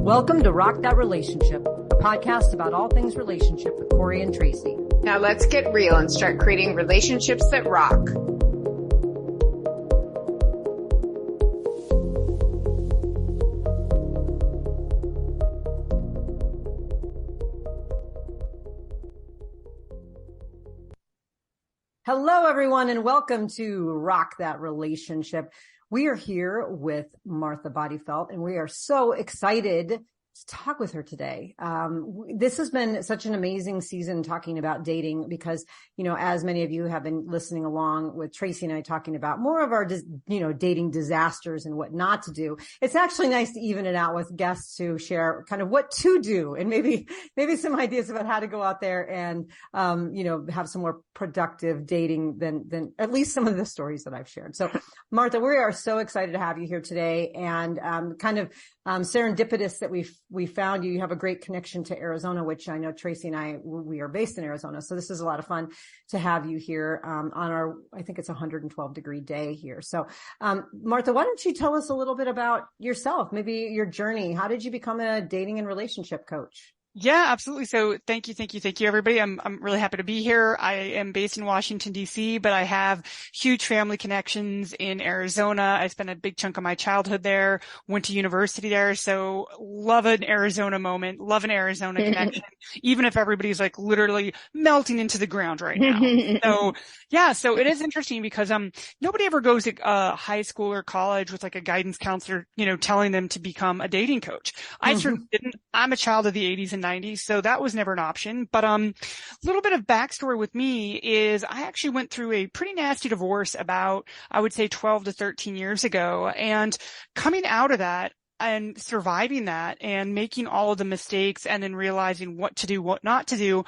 Welcome to Rock That Relationship, a podcast about all things relationship with Corey and Tracy. Now let's get real and start creating relationships that rock. Hello, everyone, and welcome to Rock That Relationship. We are here with Martha Bodyfelt, and we are so excited to talk with her today. This has been such an amazing season talking about dating because, as many of you have been listening along with Tracy and I talking about more of our, dating disasters and what not to do. It's actually nice to even it out with guests to share kind of what to do and maybe some ideas about how to go out there and, have some more productive dating than at least some of the stories that I've shared. So Martha, we are so excited to have you here today and, serendipitous that we found you. You have a great connection to Arizona, which I know Tracy and we are based in Arizona. So this is a lot of fun to have you here, on I think it's 112-degree day here. So, Martha, why don't you tell us a little bit about yourself, maybe your journey? How did you become a dating and relationship coach? Yeah, absolutely. So thank you, everybody. I'm really happy to be here. I am based in Washington, D.C., but I have huge family connections in Arizona. I spent a big chunk of my childhood there, went to university there. So love an Arizona moment, love an Arizona connection, even if everybody's like literally melting into the ground right now. So it is interesting because, nobody ever goes to high school or college with like a guidance counselor, telling them to become a dating coach. I certainly didn't. I'm a child of the 80s and 90s, so that was never an option. But a little bit of backstory with me is I actually went through a pretty nasty divorce about, I would say, 12 to 13 years ago. And coming out of that and surviving that and making all of the mistakes and then realizing what to do, what not to do.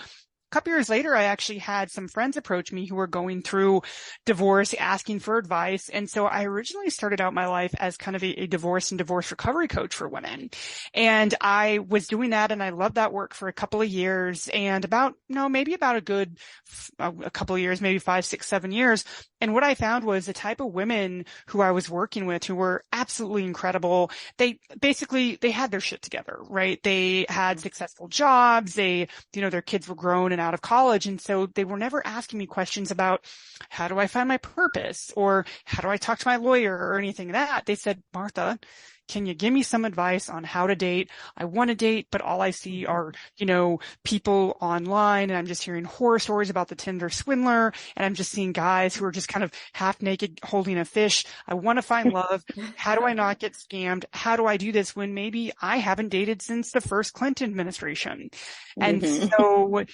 A couple years later, I actually had some friends approach me who were going through divorce, asking for advice. And so I originally started out my life as kind of a divorce and divorce recovery coach for women. And I was doing that and I loved that work for a couple of years and about a good a couple of years, maybe 5, 6, 7 years. And what I found was the type of women who I was working with who were absolutely incredible. They had their shit together, right? They had successful jobs. Their kids were grown and out of college. And so they were never asking me questions about how do I find my purpose or how do I talk to my lawyer or anything like that. They said, Martha, can you give me some advice on how to date? I want to date, but all I see are, people online and I'm just hearing horror stories about the Tinder swindler and I'm just seeing guys who are just kind of half naked holding a fish. I want to find love. How do I not get scammed? How do I do this when maybe I haven't dated since the first Clinton administration? And so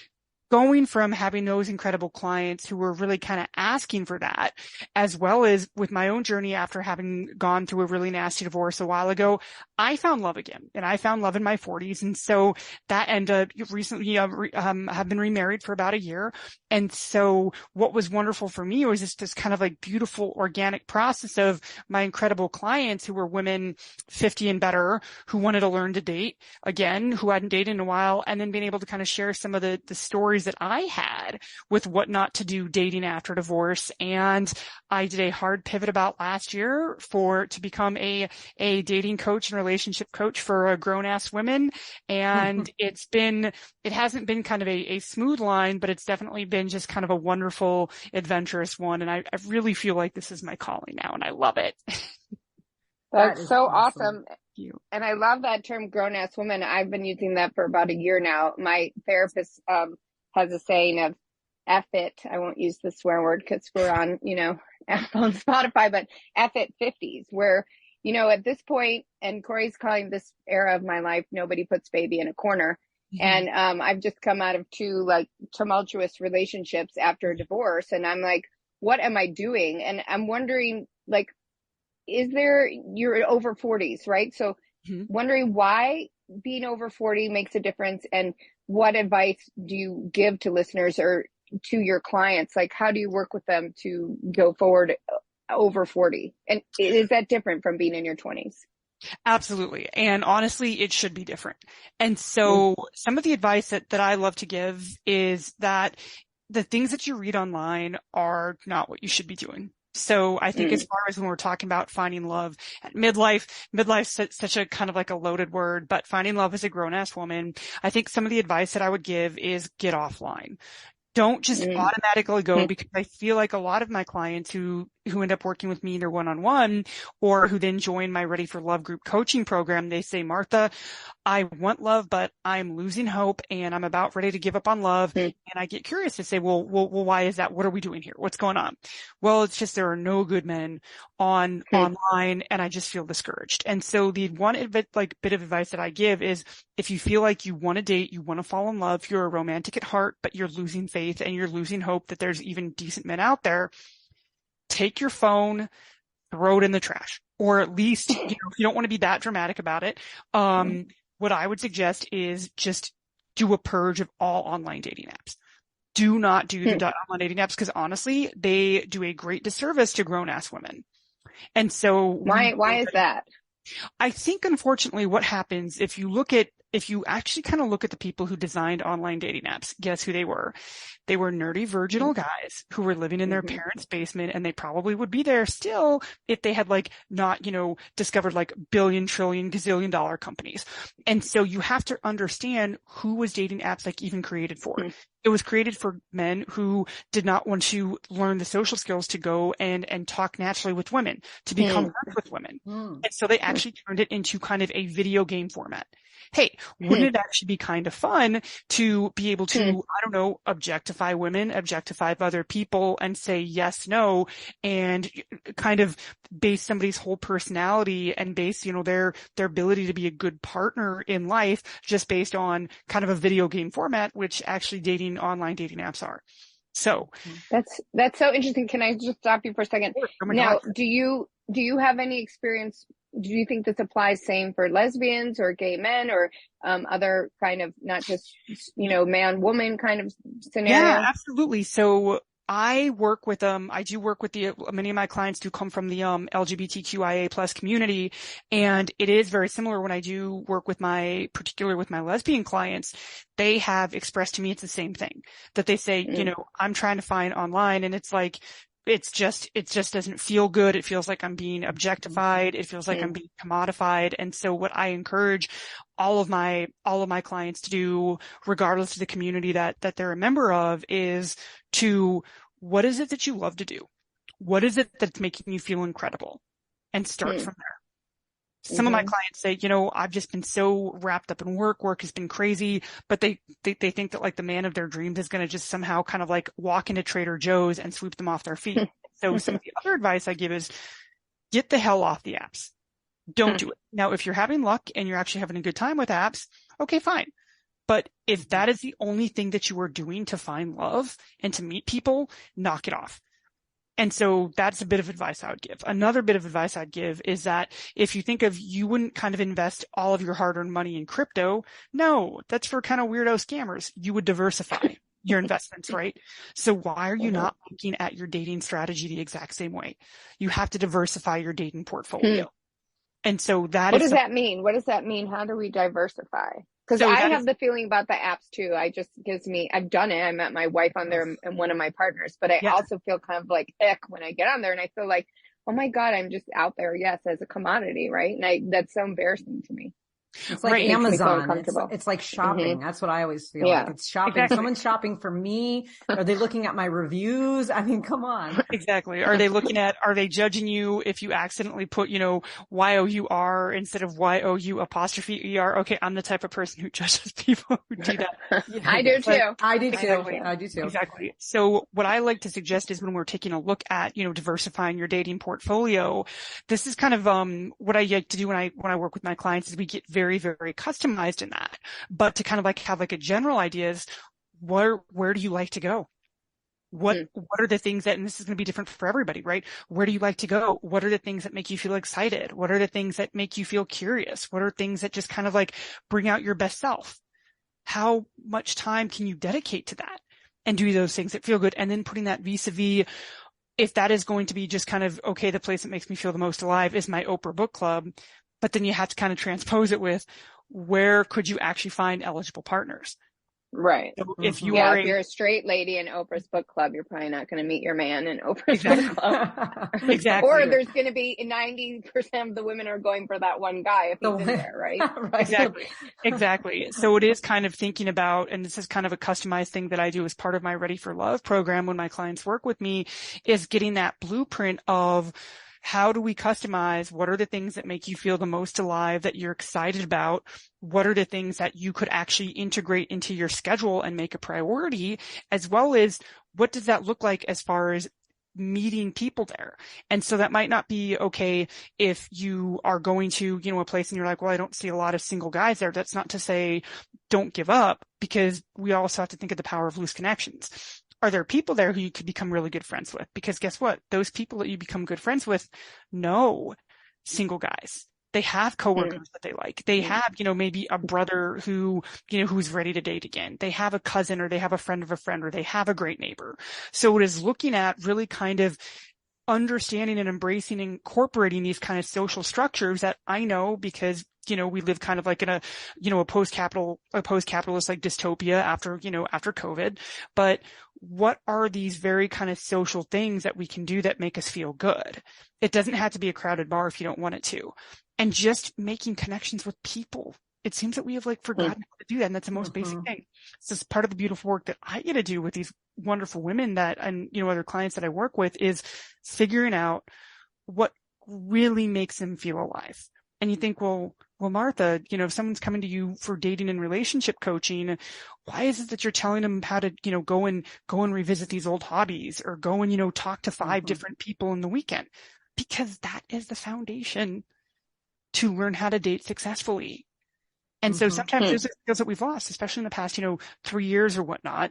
going from having those incredible clients who were really kind of asking for that, as well as with my own journey after having gone through a really nasty divorce a while ago, I found love again, and I found love in my 40s. And so that ended recently, have been remarried for about a year. And so what was wonderful for me was this kind of like beautiful organic process of my incredible clients who were women 50 and better, who wanted to learn to date again, who hadn't dated in a while, and then being able to kind of share some of the stories that I had with what not to do dating after divorce. And I did a hard pivot about last year to become a dating coach and relationship coach for grown ass women. And it hasn't been kind of a smooth line, but it's definitely been just kind of a wonderful, adventurous one. And I really feel like this is my calling now and I love it. That's so awesome. And I love that term, grown ass woman. I've been using that for about a year now. My therapist, has a saying of F it. I won't use the swear word because we're on, Apple and Spotify, but F it 50s where, at this point, and Corey's calling this era of my life, nobody puts baby in a corner. And, I've just come out of 2 like tumultuous relationships after a divorce. And I'm like, what am I doing? And I'm wondering, like, you're over 40s, right? So wondering why being over 40 makes a difference and what advice do you give to listeners or to your clients? Like, how do you work with them to go forward over 40? And is that different from being in your 20s? Absolutely. And honestly, it should be different. And so some of the advice that I love to give is that the things that you read online are not what you should be doing. So I think as far as when we're talking about finding love at midlife's such a kind of like a loaded word, but finding love as a grown ass woman, I think some of the advice that I would give is get offline. Don't just automatically go, because I feel like a lot of my clients who end up working with me either one-on-one or who then join my Ready for Love group coaching program, they say, Martha, I want love, but I'm losing hope and I'm about ready to give up on love. And I get curious to say, well, why is that? What are we doing here? What's going on? Well, it's just there are no good men online, and I just feel discouraged. And so the one bit of advice that I give is, if you feel like you want to date, you want to fall in love, you're a romantic at heart, but you're losing faith and you're losing hope that there's even decent men out there, take your phone, throw it in the trash, or at least, if you don't want to be that dramatic about it, what I would suggest is just do a purge of all online dating apps. Do not do the online dating apps, because honestly, they do a great disservice to grown ass women. And so why is that? I think, unfortunately, what happens if you actually kind of look at the people who designed online dating apps, guess who they were? They were nerdy virginal guys who were living in their parents' basement, and they probably would be there still if they had not, discovered billion, trillion, gazillion dollar companies. And so you have to understand who was dating apps even created for. It was created for men who did not want to learn the social skills to go and talk naturally with women, to become friends with women. And so they actually turned it into kind of a video game format. Hey, wouldn't it actually be kind of fun to be able to, objectify women, objectify other people, and say yes, no, and kind of base somebody's whole personality and base, their ability to be a good partner in life just based on kind of a video game format, which actually online dating apps are. So that's so interesting. Can I just stop you for a second? Now, do you have any experience? Do you think this applies same for lesbians or gay men or other kind of, not just, man, woman kind of scenario? Yeah, absolutely. So I do work with many of my clients do come from the LGBTQIA plus community, and it is very similar when I do work with particularly with my lesbian clients. They have expressed to me it's the same thing, that they say, I'm trying to find online, and it's like, it just doesn't feel good. It feels like I'm being objectified. It feels like I'm being commodified. And so what I encourage all of my clients to do, regardless of the community that they're a member of, is what is it that you love to do? What is it that's making you feel incredible? And start from there. Some of my clients say, I've just been so wrapped up in work. Work has been crazy, but they think that the man of their dreams is going to just somehow kind of walk into Trader Joe's and sweep them off their feet. So some of the other advice I give is get the hell off the apps. Don't do it. Now, if you're having luck and you're actually having a good time with apps, okay, fine. But if that is the only thing that you are doing to find love and to meet people, knock it off. And so that's a bit of advice I would give. Another bit of advice I'd give is that if you think of, you wouldn't kind of invest all of your hard-earned money in crypto. No, that's for kind of weirdo scammers. You would diversify your investments, right? So why are you not looking at your dating strategy the exact same way? You have to diversify your dating portfolio. And so what does that mean? What does that mean? How do we diversify? Because I have the feeling about the apps too. I've done it. I met my wife on there and one of my partners, but I also feel kind of like ick when I get on there, and I feel like, oh my God, I'm just out there, as a commodity, right? And that's so embarrassing to me. It's like Amazon. It's like shopping. That's what I always feel like. It's shopping. Exactly. Someone's shopping for me. Are they looking at my reviews? I mean, come on. Exactly. Are they judging you if you accidentally put, Y-O-U-R instead of Y-O-U''ER? Okay, I'm the type of person who judges people who do that. I do too. I do too. Exactly. I do too. Exactly. So what I like to suggest is, when we're taking a look at, diversifying your dating portfolio, this is kind of, what I like to do when I work with my clients, is we get very, very customized in that. But to kind of have a general idea is, where do you like to go? What are the things that, and this is going to be different for everybody, right? Where do you like to go? What are the things that make you feel excited? What are the things that make you feel curious? What are things that just kind of bring out your best self? How much time can you dedicate to that and do those things that feel good? And then putting that vis-a-vis, if that is going to be just kind of, okay, the place that makes me feel the most alive is my Oprah book club. But then you have to kind of transpose it with, where could you actually find eligible partners? Right. So if you Yeah, are if you're a straight lady in Oprah's book club, you're probably not going to meet your man in Oprah's book club. Exactly. Or there's going to be 90% of the women are going for that one guy if he's in there, right? Exactly. Exactly. So it is kind of thinking about, and this is kind of a customized thing that I do as part of my Ready for Love program when my clients work with me, is getting that blueprint of how do we customize? What are the things that make you feel the most alive, that you're excited about? What are the things that you could actually integrate into your schedule and make a priority, as well as what does that look like as far as meeting people there? And so that might not be okay if you are going to, a place and you're like, well, I don't see a lot of single guys there. That's not to say don't give up, because we also have to think of the power of loose connections. Are there people there who you could become really good friends with? Because guess what? Those people that you become good friends with know single guys. They have coworkers that they like. They have, maybe a brother who, who's ready to date again. They have a cousin, or they have a friend of a friend, or they have a great neighbor. So it is looking at really kind of understanding and embracing and incorporating these kind of social structures that I know, because we live kind of like in a post-capitalist like dystopia after COVID. But what are these very kind of social things that we can do that make us feel good? It doesn't have to be a crowded bar if you don't want it to. And just making connections with people. It seems that we have forgotten how to do that. And that's the most basic thing. So it's part of the beautiful work that I get to do with these wonderful women and other clients that I work with, is figuring out what really makes them feel alive. And you think, well, Martha, if someone's coming to you for dating and relationship coaching, why is it that you're telling them how to, go and revisit these old hobbies, or go and, talk to 5 different people in the weekend? Because that is the foundation to learn how to date successfully. And so sometimes those are skills that we've lost, especially in the past, 3 years or whatnot.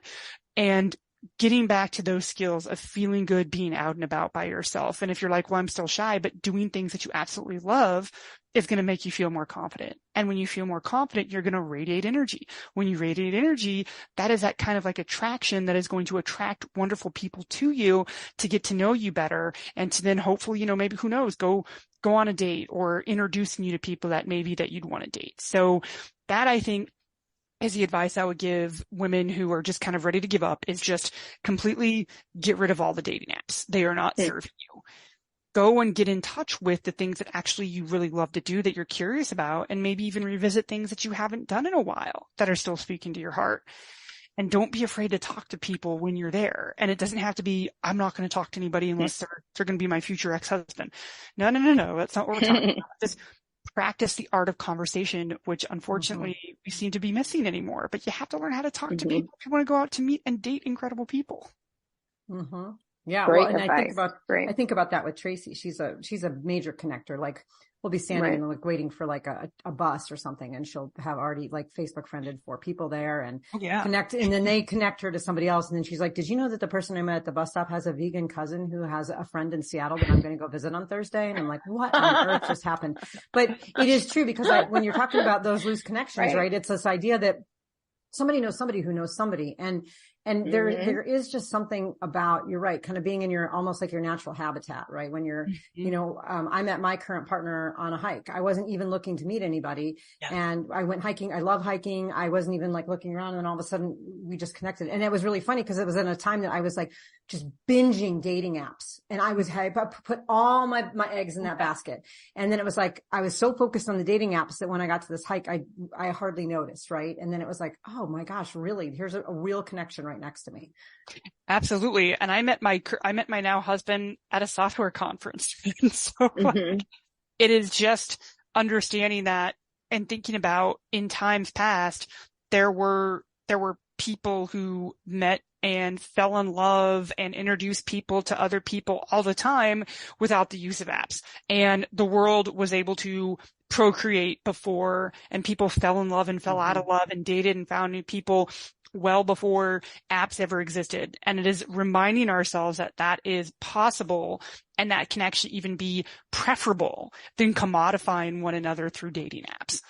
And getting back to those skills of feeling good, being out and about by yourself. And if you're like, well, I'm still shy, but doing things that you absolutely love is going to make you feel more confident. And when you feel more confident, you're going to radiate energy. When you radiate energy, that is that kind of like attraction that is going to attract wonderful people to you to get to know you better. And to then hopefully, maybe who knows, go on a date, or introducing you to people that maybe that you'd want to date. So that, I think, is the advice I would give women who are just kind of ready to give up, is just completely get rid of all the dating apps. They are not serving you. Go and get in touch with the things that actually you really love to do, that you're curious about, and maybe even revisit things that you haven't done in a while that are still speaking to your heart. And don't be afraid to talk to people when you're there. And it doesn't have to be, I'm not going to talk to anybody unless they're going to be my future ex-husband. No. That's not what we're talking about. Just practice the art of conversation, which unfortunately we seem to be missing anymore. But you have to learn how to talk to people if you want to go out to meet and date incredible people. Yeah. Great well, and advice. I think about that with Tracy. She's a major connector. Like, we'll be standing and waiting for a bus or something, and she'll have already Facebook friended 4 people there and connect. And then they connect her to somebody else. And then she's like, did you know that the person I met at the bus stop has a vegan cousin who has a friend in Seattle that I'm going to go visit on Thursday? And I'm like, what on earth just happened? But it is true, because when you're talking about those loose connections, right? It's this idea that somebody knows somebody who knows somebody. And there is just something about, you're right, kind of being in your, almost like your natural habitat, right? When you're, I met my current partner on a hike. I wasn't even looking to meet anybody. And I went hiking. I love hiking. I wasn't even looking around, and then all of a sudden we just connected. And it was really funny, because it was in a time that I was just binging dating apps, and I put all my eggs in that basket. And then it was I was so focused on the dating apps that when I got to this hike, I hardly noticed, right? And then it was oh my gosh, really, here's a real connection right next to me. Absolutely. And I met my now husband at a software conference. And so it is just understanding that, and thinking about, in times past, there were people who met and fell in love and introduced people to other people all the time without the use of apps. And the world was able to procreate before, and people fell in love and fell out of love and dated and found new people well before apps ever existed. And it is reminding ourselves that that is possible, and that can actually even be preferable than commodifying one another through dating apps.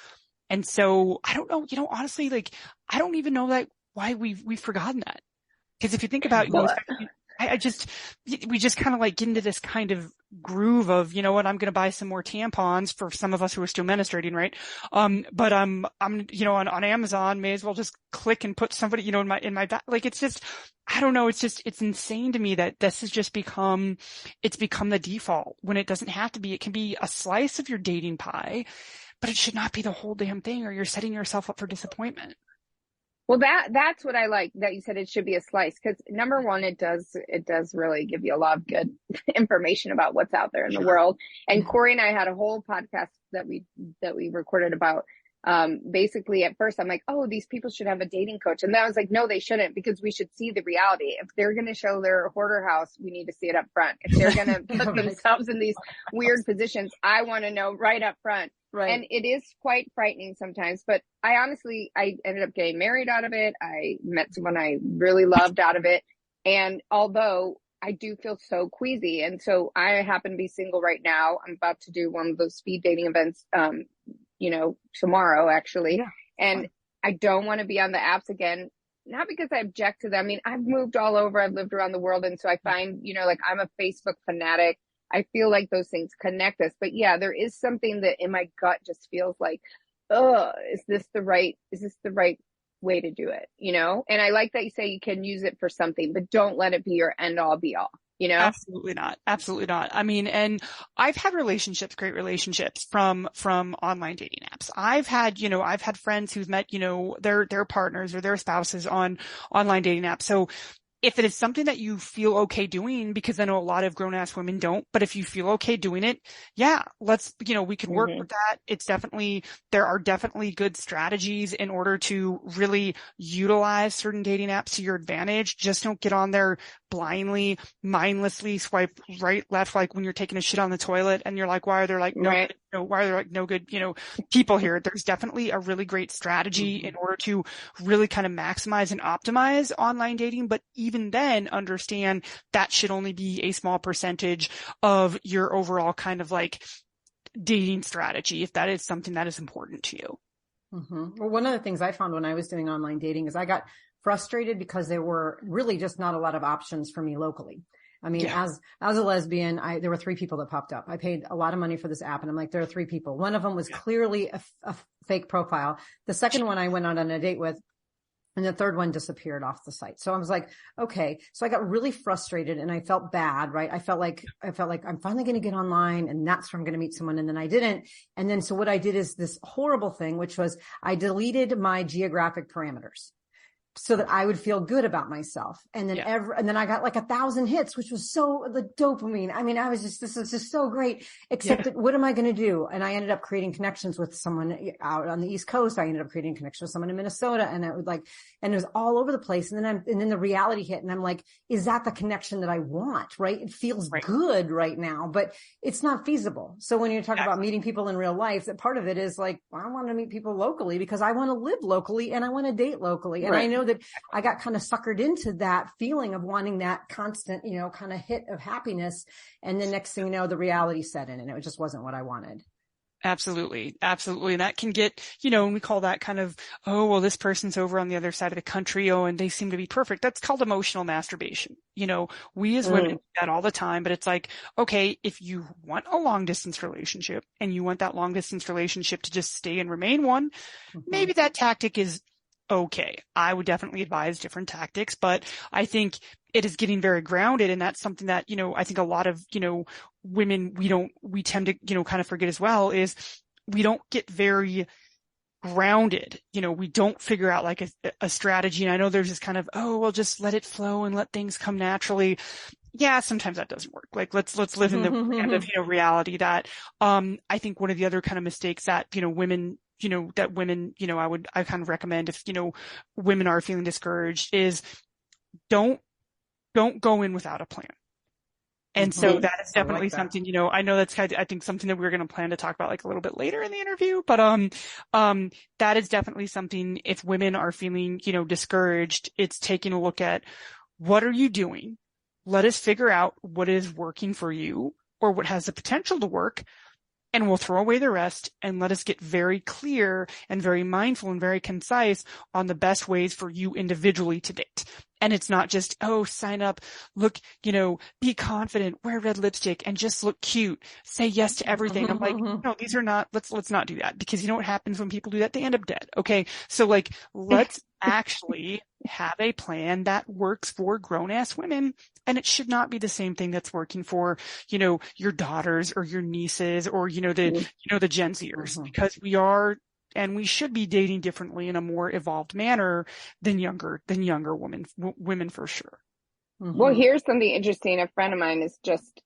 And so I don't know, honestly, I don't even know why we've forgotten that. Because if you think about, we just kind of like get into this kind of groove of, you know what, I'm going to buy some more tampons for some of us who are still menstruating, right? But I'm, you know, on Amazon, may as well just click and put somebody, you know, in my back. Like, it's just, I don't know. It's insane to me that this has just become the default when it doesn't have to be. It can be a slice of your dating pie, but it should not be the whole damn thing, or you're setting yourself up for disappointment. Well, that's what I like that you said it should be a slice, because number one, it does really give you a lot of good information about what's out there in the world. And Corey and I had a whole podcast that we recorded about, basically at first I'm like, oh, these people should have a dating coach. And then I was like, no, they shouldn't, because we should see the reality. If they're going to show their hoarder house, we need to see it up front. If they're going to put themselves in these weird positions, I want to know right up front. Right. And it is quite frightening sometimes, but I ended up getting married out of it. I met someone I really loved out of it. And although I do feel so queasy, and so I happen to be single right now, I'm about to do one of those speed dating events, you know, tomorrow actually. Yeah, and I don't want to be on the apps again, not because I object to them. I mean, I've moved all over, I've lived around the world. And so I find, you know, like I'm a Facebook fanatic. I feel like those things connect us, but yeah, there is something that in my gut just feels like, is this the right way to do it? You know? And I like that you say you can use it for something, but don't let it be your end all be all, you know? Absolutely not. Absolutely not. I mean, and I've had great relationships from online dating apps. I've had friends who've met, you know, their partners or their spouses on online dating apps. So if it is something that you feel okay doing, because I know a lot of grown-ass women don't, but if you feel okay doing it, yeah, we could work with that. There are definitely good strategies in order to really utilize certain dating apps to your advantage. Just don't get on there blindly, mindlessly swipe right, left, like when you're taking a shit on the toilet and you're like, why are there like no good, you know, people here? There's definitely a really great strategy in order to really kind of maximize and optimize online dating. But even then, understand that should only be a small percentage of your overall kind of like dating strategy, if that is something that is important to you. Well, one of the things I found when I was doing online dating is I got frustrated because there were really just not a lot of options for me locally. I mean, as a lesbian, there were 3 people that popped up. I paid a lot of money for this app, and I'm like, there are 3 people. One of them was clearly a fake profile. The second one I went on a date with, and the third one disappeared off the site. So I was like, okay. So I got really frustrated and I felt bad, right? I felt like I'm finally going to get online and that's where I'm going to meet someone. And then I didn't. And then so what I did is this horrible thing, which was I deleted my geographic parameters so that I would feel good about myself. And then and then I got like 1,000 hits, which was so the dopamine. I mean, I was just, this is just so great, except that what am I going to do? And I ended up creating connections with someone out on the East Coast. I ended up creating connections with someone in Minnesota, and it was all over the place. And then the reality hit, and I'm like, is that the connection that I want? Right. It feels good right now, but it's not feasible. So when you talk about meeting people in real life, that part of it is like, well, I want to meet people locally because I want to live locally and I want to date locally. And I know that I got kind of suckered into that feeling of wanting that constant, you know, kind of hit of happiness. And the next thing you know, the reality set in and it just wasn't what I wanted. Absolutely. Absolutely. And that can get, you know, and we call that kind of, oh, well, this person's over on the other side of the country. Oh, and they seem to be perfect. That's called emotional masturbation. You know, we as women do that all the time, but it's like, okay, if you want a long distance relationship and you want that long distance relationship to just stay and remain one, maybe that tactic is okay. I would definitely advise different tactics, but I think it is getting very grounded. And that's something that, you know, I think a lot of, you know, women, we tend to, you know, kind of forget as well, is we don't get very grounded. You know, we don't figure out like a strategy. And I know there's this kind of, oh, well, just let it flow and let things come naturally. Yeah, sometimes that doesn't work. Like let's live in the kind of, you know, reality that, I think one of the other kind of mistakes that, you know, women, I kind of recommend if, you know, women are feeling discouraged is don't go in without a plan. And so that is definitely something, you know, I know that's kind of, I think something that we're going to plan to talk about like a little bit later in the interview, but, that is definitely something if women are feeling, you know, discouraged, it's taking a look at what are you doing? Let us figure out what is working for you or what has the potential to work. And we'll throw away the rest and let us get very clear and very mindful and very concise on the best ways for you individually to date. And it's not just, oh, sign up, look, be confident, wear red lipstick and just look cute, say yes to everything. I'm like, no, these are not, let's not do that, because you know what happens when people do that? They end up dead. Okay. So like, let's actually have a plan that works for grown ass women. And it should not be the same thing that's working for, your daughters or your nieces or, the Gen Zers, because we should be dating differently in a more evolved manner than younger women for sure. Well, here's something interesting. A friend of mine has just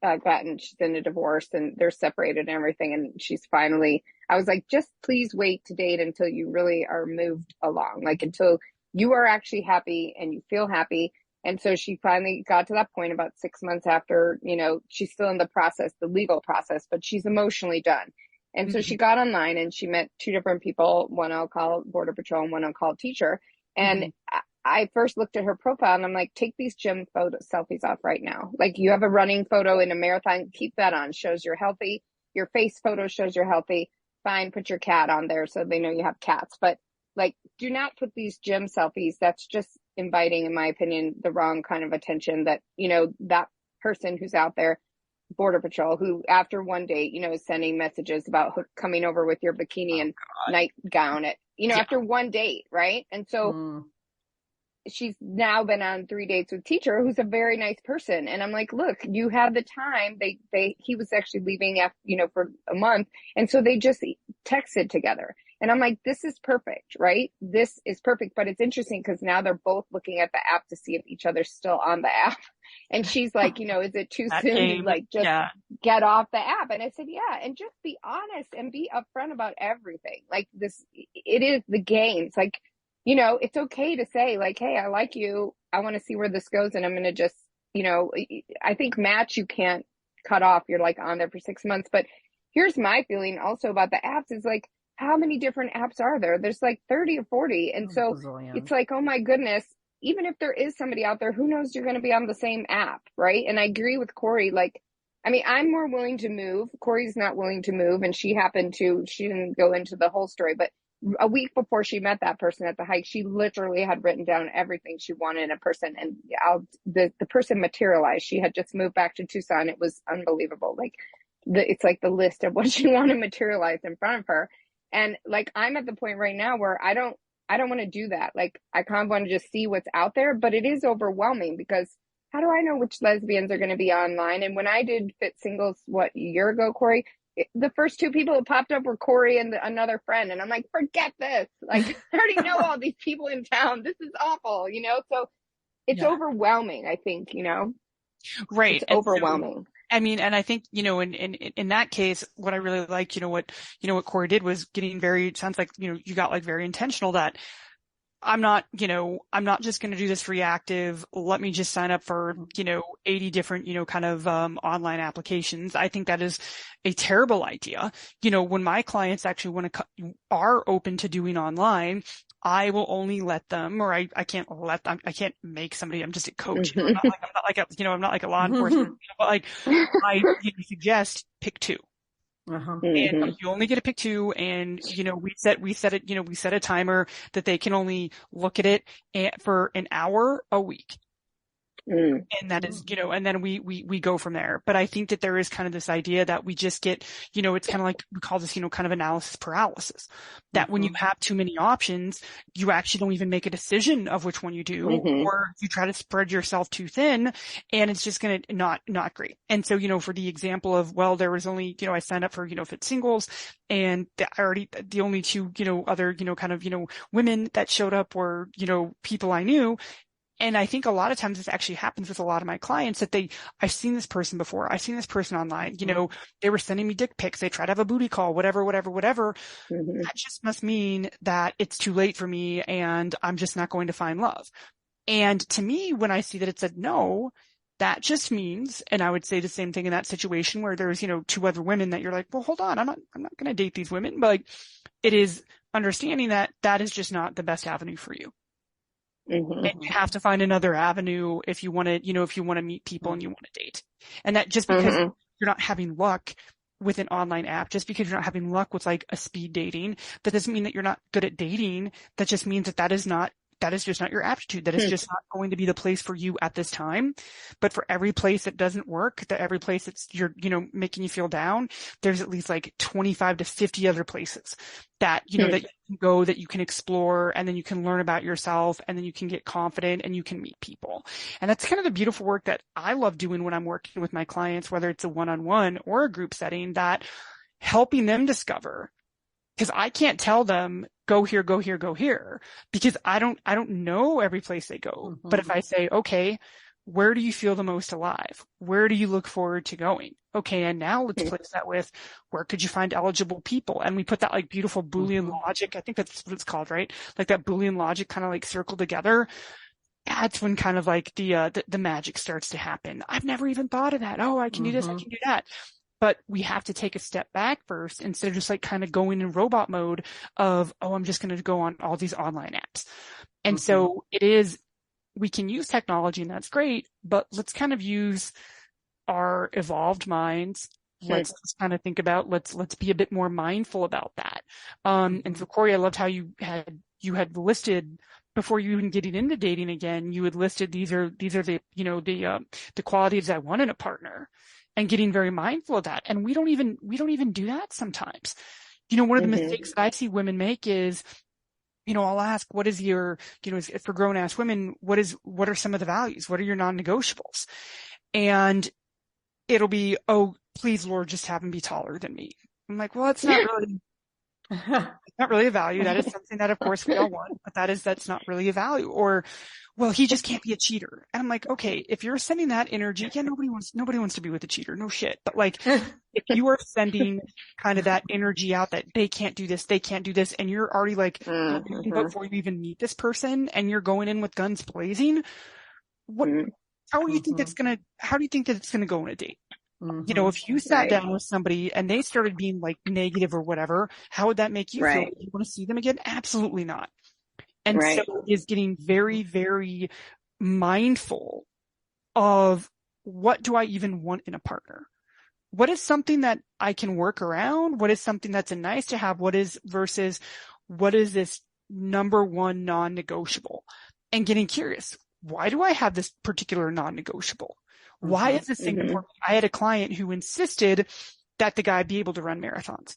she's in a divorce and they're separated and everything. And I was like, just please wait to date until you really are moved along, like until you are actually happy and you feel happy. And so she finally got to that point about 6 months after, she's still in the legal process, but she's emotionally done. And so she got online and she met 2 different people, one I'll call Border Patrol and one I'll call teacher. And I first looked at her profile and I'm like, take these gym selfies off right now. Like, you have a running photo in a marathon, keep that on. Shows you're healthy. Your face photo shows you're healthy. Fine, put your cat on there so they know you have cats. But like, do not put these gym selfies. That's just inviting, in my opinion, the wrong kind of attention that, that person who's out there, Border Patrol, who after one date, is sending messages about coming over with your bikini and nightgown after one date, right? And so she's now been on 3 dates with teacher, who's a very nice person. And I'm like, look, you had the time. He was actually leaving after, for a month. And so they just texted together. And I'm like, this is perfect, right? This is perfect. But it's interesting because now they're both looking at the app to see if each other's still on the app. And she's like, is it too soon to get off the app? And I said, yeah. And just be honest and be upfront about everything. Like it is the games. Like, it's okay to say like, hey, I like you. I want to see where this goes. And I'm going to just, I think match you can't cut off. You're like on there for 6 months. But here's my feeling also about the apps is like, how many different apps are there? There's like 30 or 40. And so it's like, oh my goodness, even if there is somebody out there, who knows you're going to be on the same app, right? And I agree with Corey. Like, I mean, I'm more willing to move. Corey's not willing to move. And she didn't go into the whole story, but a week before she met that person at the hike, she literally had written down everything she wanted in a person. And the person materialized. She had just moved back to Tucson. It was unbelievable. Like it's like the list of what she wanted materialized in front of her. And like, I'm at the point right now where I don't want to do that. Like, I kind of want to just see what's out there, but it is overwhelming because how do I know which lesbians are going to be online? And when I did Fit Singles, a year ago, Corey, the first 2 people that popped up were Corey and another friend. And I'm like, forget this. Like, I already know all these people in town. This is awful, So it's overwhelming, I think, Right. It's overwhelming. I mean, and I think, in that case, what I really liked, what Corey did was it sounds like, you got like very intentional that I'm not just going to do this reactive. Let me just sign up for, 80 different, kind of, online applications. I think that is a terrible idea. When my clients actually are open to doing online, I will only let them, or I can't make somebody, I'm just a coach. I'm not like a law enforcement, but like I suggest pick 2. And you only get to pick 2. And, we set a timer that they can only look at it for an hour a week. And that is, and then we go from there. But I think that there is kind of this idea that we just get, it's kind of like, we call this, kind of analysis paralysis, that when you have too many options, you actually don't even make a decision of which one you do, or you try to spread yourself too thin, and it's just going to not great. And so, for the example of, well, there was only, I signed up for, Fit Singles, and the only 2, other, kind of, women that showed up were, people I knew. And I think a lot of times this actually happens with a lot of my clients that I've seen this person before. I've seen this person online, they were sending me dick pics. They tried to have a booty call, whatever. That just must mean that it's too late for me and I'm just not going to find love. And to me, when I see that it said no, that just means, and I would say the same thing in that situation where there's, 2 other women that you're like, well, hold on, I'm not going to date these women, but like, it is understanding that that is just not the best avenue for you. And you have to find another avenue if you want to, if you want to meet people and you want to date. And that just because you're not having luck with an online app, just because you're not having luck with like a speed dating, that doesn't mean that you're not good at dating. That just means that That is just not your aptitude. That is just not going to be the place for you at this time. But for every place that doesn't work, that every place that's making you feel down, there's at least like 25 to 50 other places that, that you can go, that you can explore, and then you can learn about yourself, and then you can get confident and you can meet people. And that's kind of the beautiful work that I love doing when I'm working with my clients, whether it's a one-on-one or a group setting, that helping them discover, because I can't tell them go here, go here, go here, because I don't know every place they go. But if I say, okay, where do you feel the most alive? Where do you look forward to going? Okay, and now let's place that with, where could you find eligible people? And we put that like beautiful Boolean logic. I think that's what it's called, right? Like that Boolean logic kind of like circled together. That's when kind of like the magic starts to happen. I've never even thought of that. Oh, I can do this, I can do that. But we have to take a step back first, instead of just like kind of going in robot mode of, oh, I'm just going to go on all these online apps. And so we can use technology, and that's great, but let's kind of use our evolved minds. Let's just kind of think about, let's be a bit more mindful about that. And so Corey, I loved how you had listed, before you even getting into dating again, you had listed these are the, the qualities I want in a partner, and getting very mindful of that. And we don't even do that sometimes. One of the mistakes that I see women make is, I'll ask, what is your, for grown ass women, what are some of the values? What are your non-negotiables? And it'll be, oh, please, Lord, just have him be taller than me. I'm like, well, it's not really a value. That is something that of course we all want, but that's not really a value. Or, well, he just can't be a cheater. And I'm like, okay, if you're sending that energy, nobody wants to be with a cheater. No shit. But like, if you are sending kind of that energy out that they can't do this, and you're already like, before you even meet this person, and you're going in with guns blazing, how do you think that it's going to go on a date? If you sat down with somebody and they started being like negative or whatever, how would that make you feel? You want to see them again? Absolutely not. And so it is getting very, very mindful of, what do I even want in a partner? What is something that I can work around? What is something that's a nice to have? What is this number one non-negotiable? And getting curious. Why do I have this particular non-negotiable? Why is this thing important? I had a client who insisted that the guy be able to run marathons.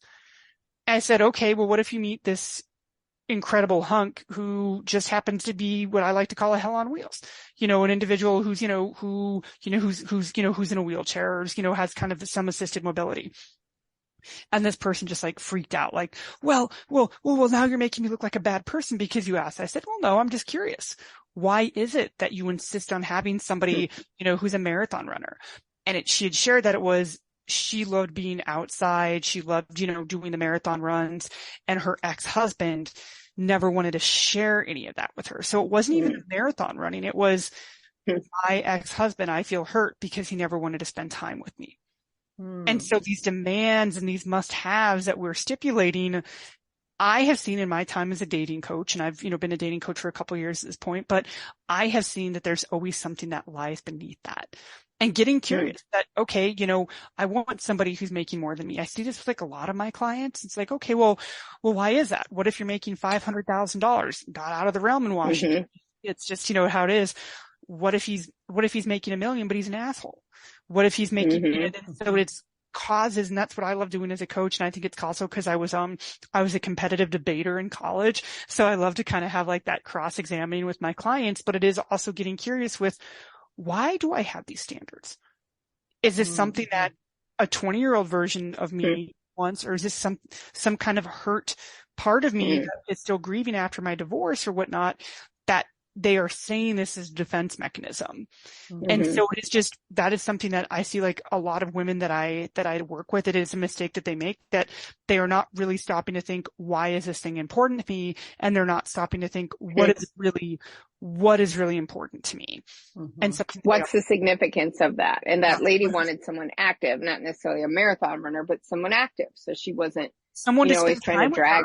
I said, okay, well, what if you meet this incredible hunk who just happens to be what I like to call a hell on wheels? An individual who's, who's in a wheelchair, or, has kind of some assisted mobility. And this person just like freaked out, like, well, now you're making me look like a bad person because you asked. I said, well, no, I'm just curious. Why is it that you insist on having somebody, who's a marathon runner? And she had shared that she loved being outside. She loved, doing the marathon runs, and her ex-husband never wanted to share any of that with her. So it wasn't even marathon running. It was, my ex-husband, I feel hurt because he never wanted to spend time with me. And so these demands and these must-haves that we're stipulating, I have seen in my time as a dating coach, and I've, been a dating coach for a couple of years at this point, but I have seen that there's always something that lies beneath that. And getting curious that, okay, I want somebody who's making more than me. I see this with like a lot of my clients. It's like, okay, well, why is that? What if you're making $500,000? Got out of the realm in Washington. It's just, how it is. What if he's making $1 million, but he's an asshole? What if he's making, and so it's causes, and that's what I love doing as a coach. And I think it's also because I was a competitive debater in college. So I love to kind of have like that cross-examining with my clients, but it is also getting curious with, why do I have these standards? Is this something that a 20-year-old version of me wants, or is this some kind of hurt part of me that is still grieving after my divorce or whatnot, that they are saying this is a defense mechanism? And so it is just, that is something that I see like a lot of women that I work with. It is a mistake that they make, that they are not really stopping to think, why is this thing important to me? And they're not stopping to think, what is really important to me? And what's the significance of that? And that lady wanted someone active, not necessarily a marathon runner, but someone active. So she wasn't someone always trying to drag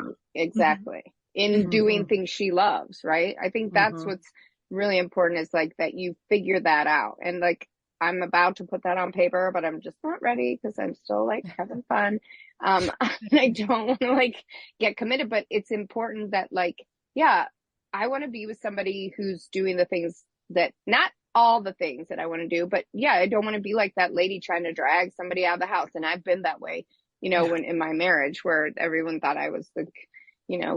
in doing things she loves, right? I think that's what's really important, is like that you figure that out. And like, I'm about to put that on paper, but I'm just not ready because I'm still like having fun. I don't want to like get committed, but it's important that like, I want to be with somebody who's doing the things that, not all the things that I want to do, but yeah, I don't want to be like that lady trying to drag somebody out of the house. And I've been that way, when in my marriage, where everyone thought I was the,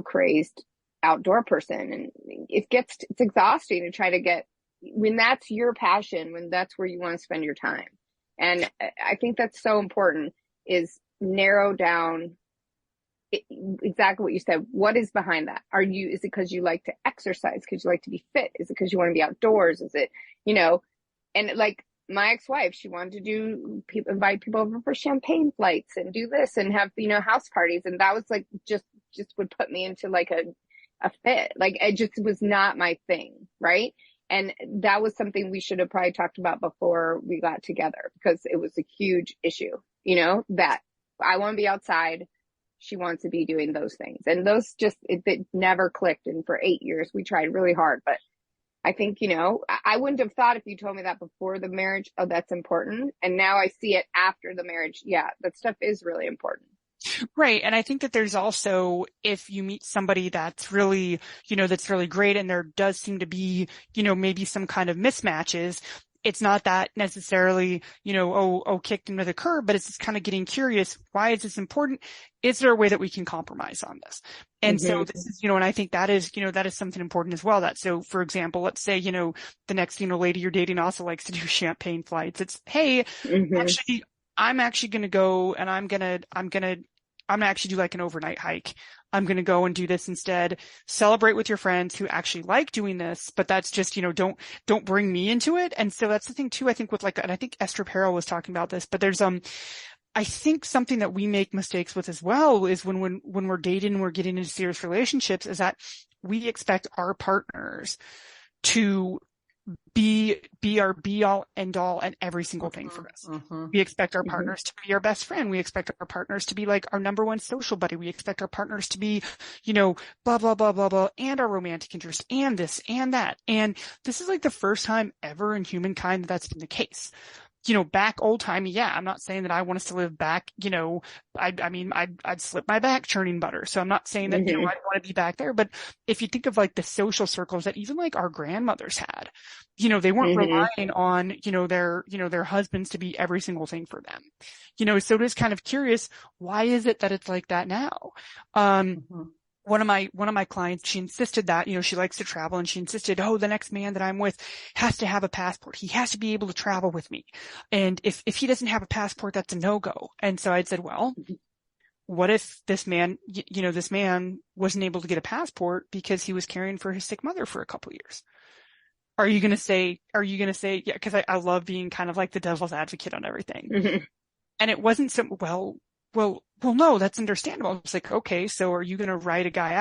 crazed outdoor person. And it's exhausting to try to get, when that's your passion, when that's where you want to spend your time. And I think that's so important, is narrow down exactly what you said. What is behind that? Is it because you like to exercise? Because you like to be fit? Is it because you want to be outdoors? Is it, and like my ex-wife, she wanted to invite people over for champagne flights and do this and have, house parties. And that was like, just would put me into like a fit. Like, it just was not my thing. Right. And that was something we should have probably talked about before we got together, because it was a huge issue, that I want to be outside. She wants to be doing those things. And those it never clicked. And for 8 years, we tried really hard. But I think, I wouldn't have thought, if you told me that before the marriage, oh, that's important. And now I see it after the marriage. Yeah, that stuff is really important. Right. And I think that there's also, if you meet somebody that's really, that's really great, and there does seem to be, maybe some kind of mismatches, it's not that necessarily, kicked into the curb, but it's just kind of getting curious. Why is this important? Is there a way that we can compromise on this? And so this is, and I think that is something important as well. So for example, let's say, the next, lady you're dating also likes to do champagne flights. It's, hey, actually, I'm actually going to go, and I'm going to actually do like an overnight hike. I'm going to go and do this instead. Celebrate with your friends who actually like doing this, but that's just, don't bring me into it. And so that's the thing too, I think with and I think Esther Perel was talking about this, but there's, I think something that we make mistakes with as well is when we're dating and we're getting into serious relationships, is that we expect our partners to be our be all end all and every single thing for us. We expect our partners to be our best friend. We expect our partners to be like our number one social buddy. We expect our partners to be, blah, blah, blah, blah, blah, and our romantic interest and this and that. And this is like the first time ever in humankind that's been the case. Back old timey. Yeah. I'm not saying that I want us to live back, I'd slip my back churning butter. So I'm not saying that, I want to be back there, but if you think of like the social circles that even like our grandmothers had, they weren't relying on, their husbands to be every single thing for them, so it is kind of curious. Why is it that it's like that now? One of my clients, she insisted that, she likes to travel, and she insisted, oh, the next man that I'm with has to have a passport. He has to be able to travel with me. And if he doesn't have a passport, that's a no-go. And so I'd said, well, what if this man, this man wasn't able to get a passport because he was caring for his sick mother for a couple of years? Are you going to say, yeah, because I love being kind of like the devil's advocate on everything. And it wasn't so, well, no, that's understandable. It's like, okay, so are you going to write a guy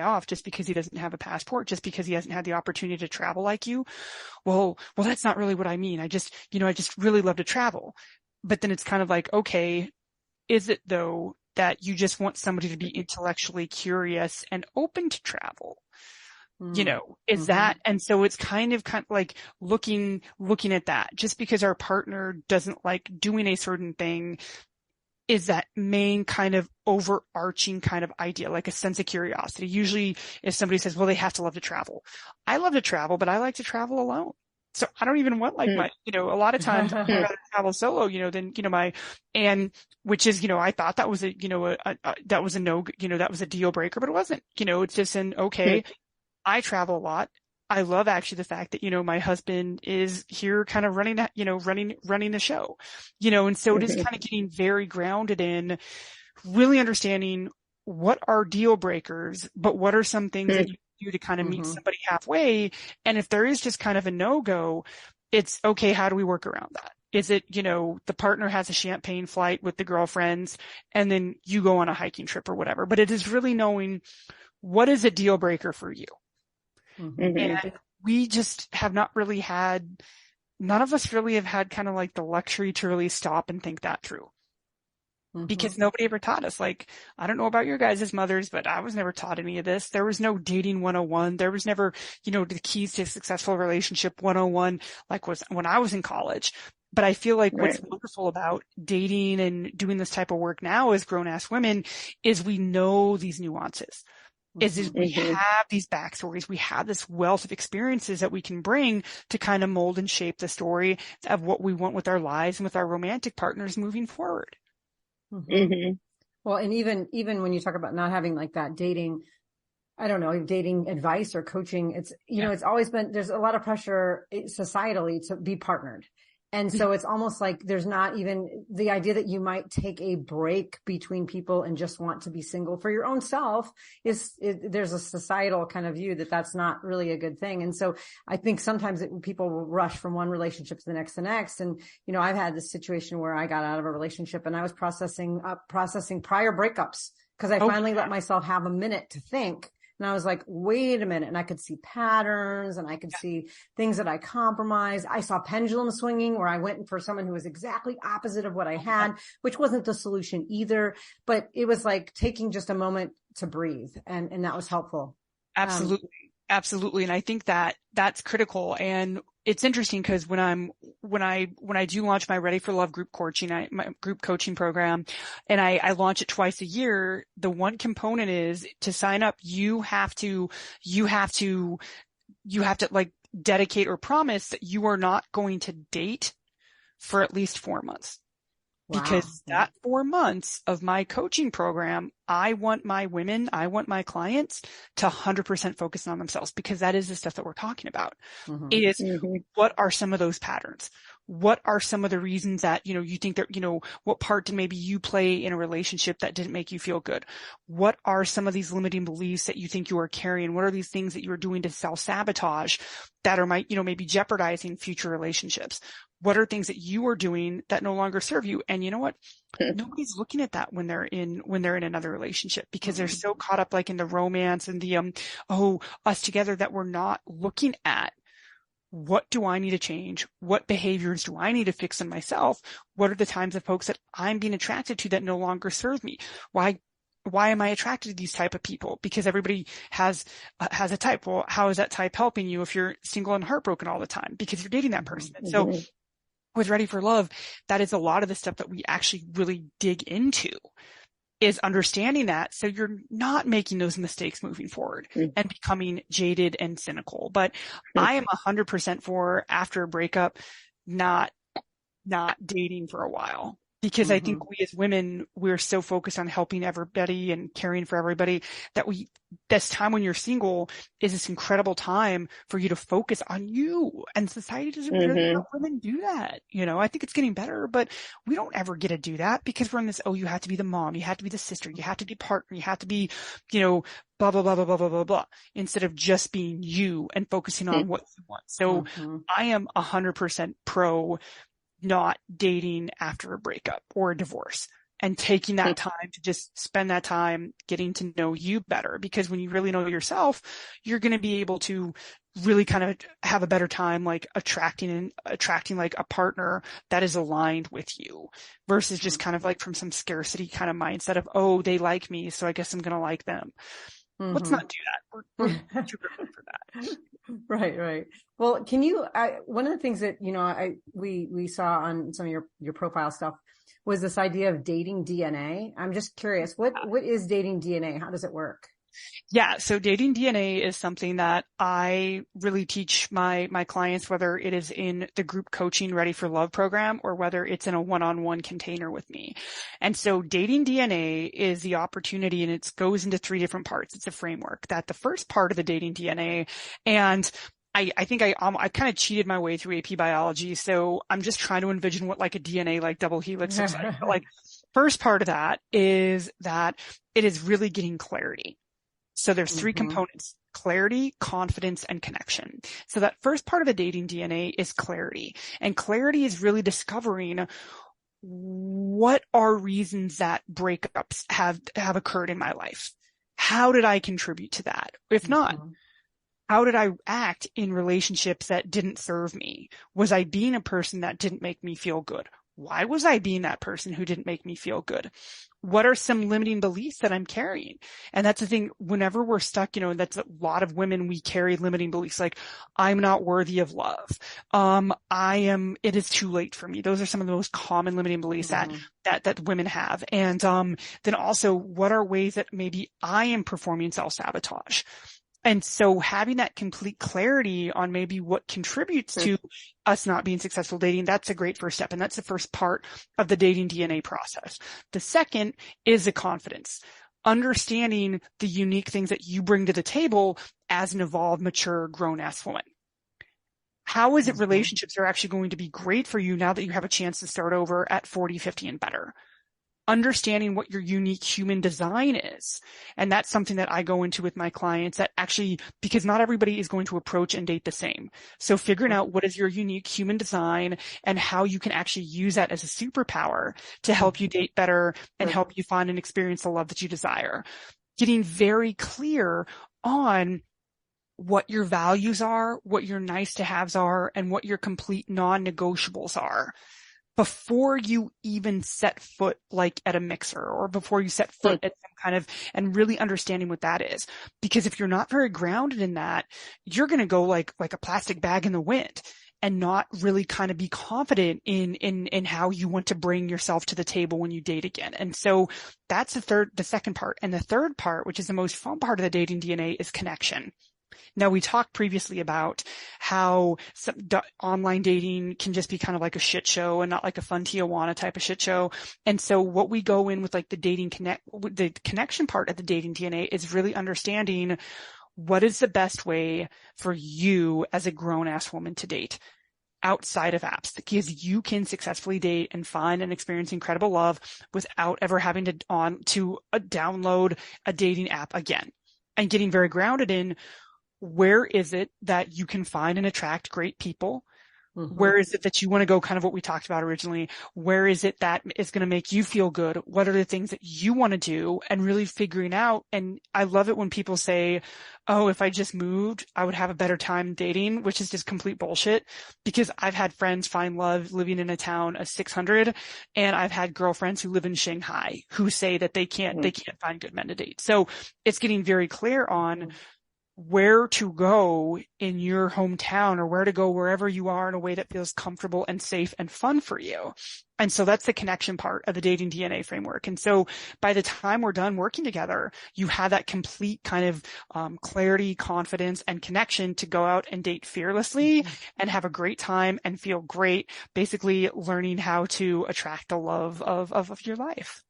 off just because he doesn't have a passport, just because he hasn't had the opportunity to travel like you? Well, that's not really what I mean. I just really love to travel. But then it's kind of like, okay, is it though that you just want somebody to be intellectually curious and open to travel? Is that, and so it's kind of like looking at that. Just because our partner doesn't like doing a certain thing is that main kind of overarching kind of idea, like a sense of curiosity. Usually if somebody says, well, they have to love to travel. I love to travel, but I like to travel alone. So I don't even want like my, a lot of times I'd rather travel solo, than, and which is, I thought that was that was a no, that was a deal breaker, but it wasn't, it's just okay, I travel a lot. I love actually the fact that, my husband is here kind of running that, running the show, and so it is kind of getting very grounded in really understanding what are deal breakers, but what are some things that you do to kind of meet somebody halfway. And if there is just kind of a no-go, it's okay. How do we work around that? Is it, the partner has a champagne flight with the girlfriends and then you go on a hiking trip or whatever, but it is really knowing what is a deal breaker for you. And we just have not really had, none of us really have had kind of like the luxury to really stop and think that through. Because nobody ever taught us. Like, I don't know about your guys' mothers, but I was never taught any of this. There was no dating 101. There was never, the keys to a successful relationship 101, like was when I was in college. But I feel like what's wonderful about dating and doing this type of work now as grown-ass women is we know these nuances. is we have these backstories. We have this wealth of experiences that we can bring to kind of mold and shape the story of what we want with our lives and with our romantic partners moving forward. Well, and even when you talk about not having like that dating, I don't know, dating advice or coaching, it's, it's always been, there's a lot of pressure societally to be partnered. And so it's almost like there's not even the idea that you might take a break between people and just want to be single for your own self there's a societal kind of view that that's not really a good thing. And so I think sometimes people will rush from one relationship to the next. And, I've had this situation where I got out of a relationship and I was processing prior breakups because I finally let myself have a minute to think. And I was like, wait a minute. And I could see patterns and I could see things that I compromised. I saw pendulum swinging where I went for someone who was exactly opposite of what I had, which wasn't the solution either. But it was like taking just a moment to breathe. And that was helpful. Absolutely. Absolutely. And I think that that's critical. And it's interesting because when I do launch my Ready for Love group coaching, my group coaching program, and I launch it twice a year, the one component is to sign up, you have to like dedicate or promise that you are not going to date for at least 4 months. Wow. Because that 4 months of my coaching program, I want my clients to 100% focus on themselves, because that is the stuff that we're talking about. What are some of those patterns? What are some of the reasons that, you think that, what part did maybe you play in a relationship that didn't make you feel good? What are some of these limiting beliefs that you think you are carrying? What are these things that you're doing to self-sabotage that are maybe jeopardizing future relationships? What are things that you are doing that no longer serve you? And you know what? Nobody's looking at that when they're in another relationship, because they're so caught up like in the romance and the, us together, that we're not looking at what do I need to change? What behaviors do I need to fix in myself? What are the types of folks that I'm being attracted to that no longer serve me? Why am I attracted to these type of people? Because everybody has a type. Well, how is that type helping you if you're single and heartbroken all the time? Because you're dating that person. And so with Ready for Love, that is a lot of the stuff that we actually really dig into, is understanding that, so you're not making those mistakes moving forward and becoming jaded and cynical. But I am 100% for, after a breakup, not dating for a while. Because I think we as women, we're so focused on helping everybody and caring for everybody that this time when you're single is this incredible time for you to focus on you. And society doesn't really help women do that. I think it's getting better, but we don't ever get to do that, because we're in this, you have to be the mom, you have to be the sister, you have to be partner, you have to be, blah, blah, blah, blah, blah, blah, blah, blah, instead of just being you and focusing on what you want. So I am 100% pro not dating after a breakup or a divorce, and taking that time to just spend that time getting to know you better. Because when you really know yourself, you're going to be able to really kind of have a better time, like attracting like a partner that is aligned with you, versus just kind of like from some scarcity kind of mindset of, they like me, so I guess I'm going to like them. Let's not do that. We're too good for that. Right. Well, one of the things that, we saw on some of your profile stuff was this idea of dating DNA. I'm just curious, what is dating DNA? How does it work? Yeah. So dating DNA is something that I really teach my clients, whether it is in the group coaching Ready for Love program or whether it's in a one-on-one container with me. And so dating DNA is the opportunity, and it goes into 3 different parts. It's a framework. That the first part of the dating DNA, and I think I kind of cheated my way through AP biology. So I'm just trying to envision what like a DNA like double helix looks like. But like, first part of that is that it is really getting clarity. So there's 3 components: clarity, confidence, and connection. So that first part of the dating DNA is clarity. And clarity is really discovering what are reasons that breakups have occurred in my life. How did I contribute to that? If not, how did I act in relationships that didn't serve me? Was I being a person that didn't make me feel good? Why was I being that person who didn't make me feel good? What are some limiting beliefs that I'm carrying? And that's the thing, whenever we're stuck, that's a lot of women, we carry limiting beliefs like, I'm not worthy of love. It is too late for me. Those are some of the most common limiting beliefs that women have. And, then also, what are ways that maybe I am performing self-sabotage? And so having that complete clarity on maybe what contributes to us not being successful dating, that's a great first step. And that's the first part of the dating DNA process. The second is the confidence, understanding the unique things that you bring to the table as an evolved, mature, grown-ass woman. How is it relationships are actually going to be great for you now that you have a chance to start over at 40, 50 and better? Understanding what your unique human design is. And that's something that I go into with my clients, that actually, because not everybody is going to approach and date the same. So figuring out what is your unique human design and how you can actually use that as a superpower to help you date better and help you find and experience the love that you desire. Getting very clear on what your values are, what your nice to haves are, and what your complete non-negotiables are before you even set foot like at a mixer, or before you set foot at some kind of, and really understanding what that is. Because if you're not very grounded in that, you're going to go like a plastic bag in the wind and not really kind of be confident in how you want to bring yourself to the table when you date again. And so that's the second part. And the third part, which is the most fun part of the dating DNA, is connection. Now, we talked previously about how online dating can just be kind of like a shit show and not like a fun Tijuana type of shit show. And so what we go in with like the connection part of the dating DNA is really understanding what is the best way for you as a grown-ass woman to date outside of apps, because you can successfully date and find and experience incredible love without ever having to download a dating app again, and getting very grounded in where is it that you can find and attract great people? Where is it that you want to go, kind of what we talked about originally? Where is it that is going to make you feel good? What are the things that you want to do? And really figuring out. And I love it when people say, oh, if I just moved, I would have a better time dating, which is just complete bullshit, because I've had friends find love living in a town of 600, and I've had girlfriends who live in Shanghai who say that they can't find good men to date. So it's getting very clear on where to go in your hometown, or where to go wherever you are in a way that feels comfortable and safe and fun for you. And so that's the connection part of the dating DNA framework. And so by the time we're done working together, you have that complete kind of clarity, confidence, and connection to go out and date fearlessly and have a great time and feel great, basically learning how to attract the love of your life.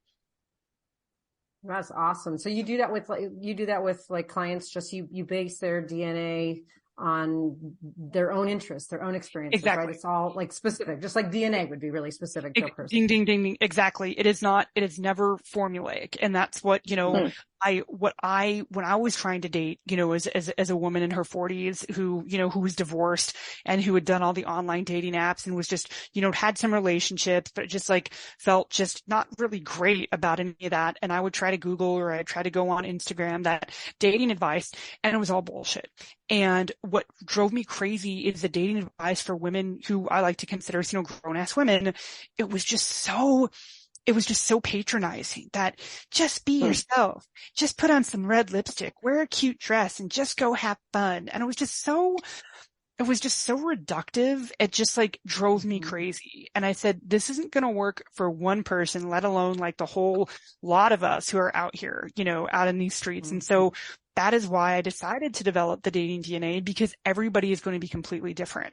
That's awesome. So you do that with clients, just you base their DNA on their own interests, their own experiences, exactly. Right? It's all like specific, just like DNA would be really specific to a person. Ding, ding, ding, ding. Exactly. It is never formulaic. And that's what, when I was trying to date, as a woman in her 40s who was divorced and who had done all the online dating apps and was just, had some relationships, but just felt just not really great about any of that. And I would try to Google, or I'd try to go on Instagram, that dating advice, and it was all bullshit. And what drove me crazy is the dating advice for women who I like to consider, grown ass women. It was just so patronizing, that just be yourself, just put on some red lipstick, wear a cute dress, and just go have fun. And it was just so reductive. It just drove me crazy. And I said, this isn't going to work for one person, let alone the whole lot of us who are out here, out in these streets. And so that is why I decided to develop the dating DNA, because everybody is going to be completely different.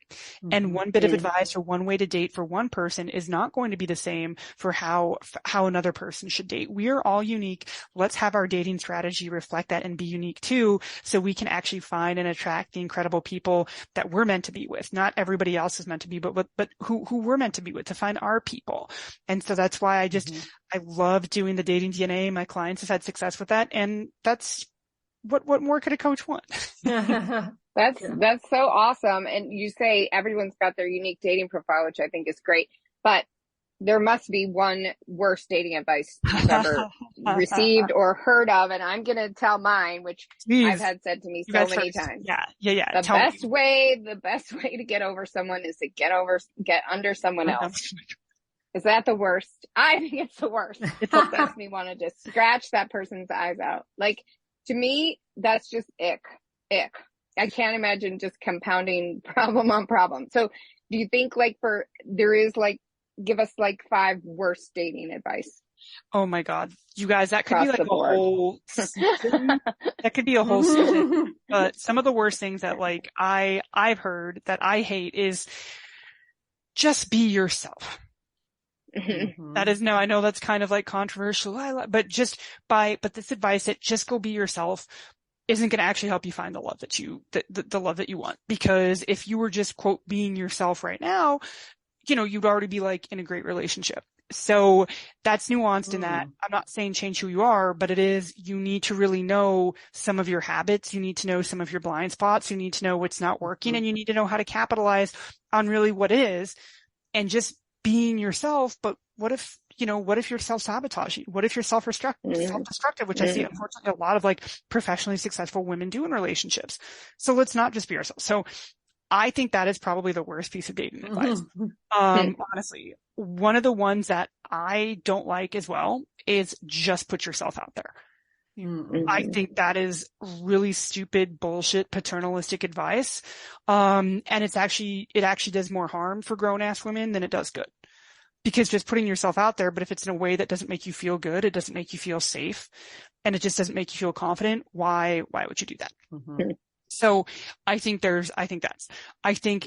And one bit of advice or one way to date for one person is not going to be the same for how another person should date. We are all unique. Let's have our dating strategy reflect that and be unique too, so we can actually find and attract the incredible people that we're meant to be with. Not everybody else is meant to be, but who we're meant to be with, to find our people. And so that's why I love doing the dating DNA. My clients have had success with that. And that's, what more could a coach want? That's so awesome. And you say everyone's got their unique dating profile, which I think is great, but there must be one worst dating advice you've ever received or heard of. And I'm going to tell mine, which I've had said to me so many times. Yeah. The best way to get over someone is to get under someone else. Is that the worst? I think it's the worst. It makes me want to just scratch that person's eyes out. Like, to me, that's just ick. I can't imagine just compounding problem on problem. So do you think give us like 5 worst dating advice? Oh my God. You guys, that could be like a whole season. That could be a whole season. But some of the worst things that like I've heard that I hate is just be yourself. Mm-hmm. That is, no, I know that's kind of like controversial, but this advice that just go be yourself isn't going to actually help you find the love the love that you want. Because if you were just, quote, being yourself right now, you'd already be like in a great relationship. So that's nuanced in that I'm not saying change who you are, but it is, you need to really know some of your habits. You need to know some of your blind spots. You need to know what's not working, and you need to know how to capitalize on really what is, and just being yourself. But what if you're self-sabotaging? What if you're self-destructive, which I see unfortunately a lot of like professionally successful women do in relationships. So let's not just be ourselves. So I think that is probably the worst piece of dating advice. Honestly, one of the ones that I don't like as well is just put yourself out there. I think that is really stupid, bullshit, paternalistic advice. And it actually does more harm for grown-ass women than it does good. Because just putting yourself out there, but if it's in a way that doesn't make you feel good, it doesn't make you feel safe, and it just doesn't make you feel confident, why would you do that? So I think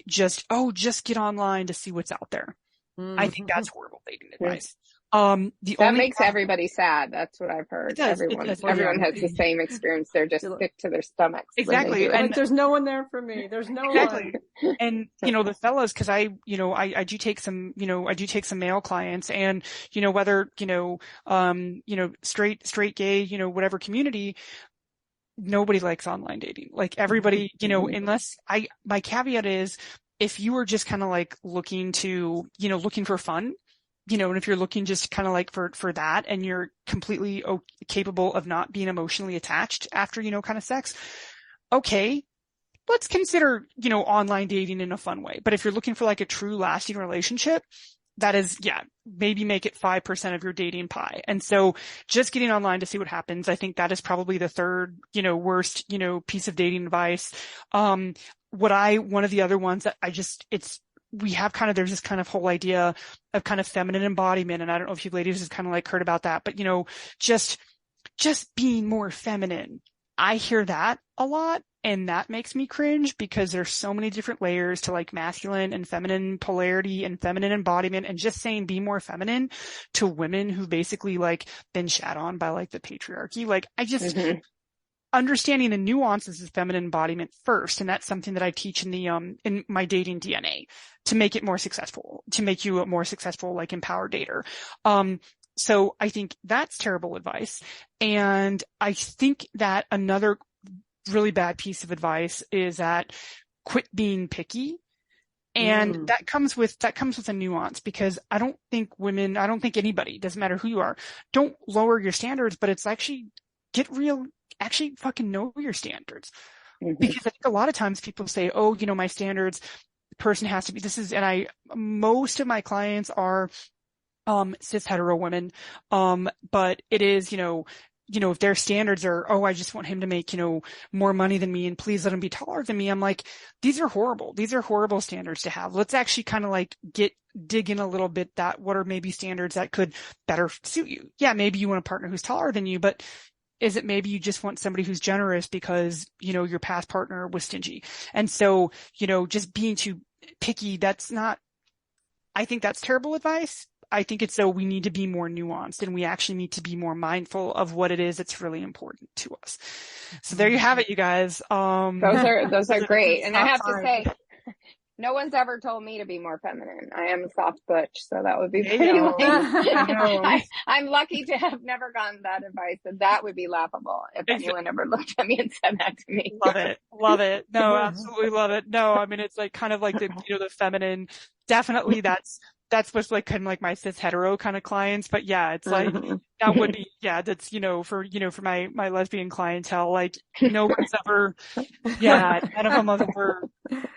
just get online to see what's out there. I think that's horrible dating advice. That makes everybody sad. That's what I've heard. Everyone has the same experience. They're just sick to their stomachs. Exactly. And like, there's no one there for me. There's no one. And, the fellas, cause I do take some male clients, and, whether, straight, gay, whatever community, nobody likes online dating. Like everybody, unless my caveat is, if you are just kind of like looking for fun, and if you're looking just kind of like for that, and you're completely capable of not being emotionally attached after, kind of sex, okay, let's consider, online dating in a fun way. But if you're looking for like a true lasting relationship, that is, maybe make it 5% of your dating pie. And so just getting online to see what happens, I think that is probably the third, worst, piece of dating advice. One of the other ones that there's this kind of whole idea of kind of feminine embodiment. And I don't know if you ladies have kind of like heard about that, but just being more feminine. I hear that a lot, and that makes me cringe, because there's so many different layers to like masculine and feminine polarity and feminine embodiment, and just saying be more feminine to women who basically like been shat on by like the patriarchy. Like I just, understanding the nuances of feminine embodiment first. And that's something that I teach in my dating DNA to make it more successful, to make you a more successful, like empowered dater. So I think that's terrible advice. And I think that another really bad piece of advice is that quit being picky. And that comes with a nuance, because I don't think anybody, doesn't matter who you are, don't lower your standards, but it's actually actually fucking know your standards. Because I think a lot of times people say, oh, my standards, the person has to be, most of my clients are cis hetero women. But it is, if their standards are, oh, I just want him to make, more money than me, and please let him be taller than me. I'm like, these are horrible. These are horrible standards to have. Let's actually kind of like dig in a little bit, that what are maybe standards that could better suit you. Yeah, maybe you want a partner who's taller than you, but is it maybe you just want somebody who's generous because, your past partner was stingy? And so, just being too picky, I think that's terrible advice. I think it's we need to be more nuanced, and we actually need to be more mindful of what it is that's really important to us. So there you have it, you guys. Those are great. And I have to say, no one's ever told me to be more feminine. I am a soft butch, so that would be pretty lame. I'm lucky to have never gotten that advice, and that would be laughable if anyone ever looked at me and said that to me. Love it. No, absolutely love it. No, I mean, it's like kind of like the feminine, definitely that's what's like kind of like my cis hetero kind of clients. But yeah, it's like that would be, that's, for my lesbian clientele, like no one's ever, none of them have ever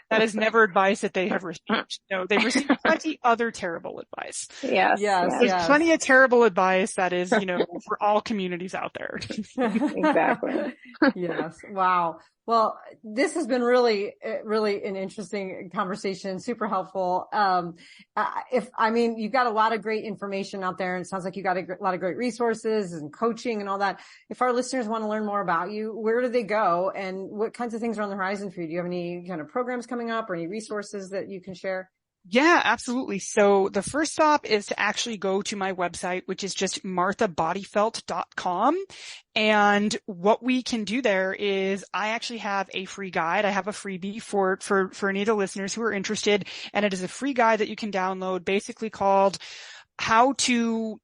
That is never advice that they have received. No, they've received plenty other terrible advice. Yes. There's plenty of terrible advice that is, for all communities out there. Exactly. Yes. Wow. Well, this has been really, really an interesting conversation, super helpful. You've got a lot of great information out there, and it sounds like you got a lot of great resources and coaching and all that. If our listeners want to learn more about you, where do they go, and what kinds of things are on the horizon for you? Do you have any kind of programs coming up or any resources that you can share? Yeah, absolutely. So the first stop is to actually go to my website, which is just marthabodyfelt.com. And what we can do there is I actually have a free guide. I have a freebie for any of the listeners who are interested. And it is a free guide that you can download, basically called how to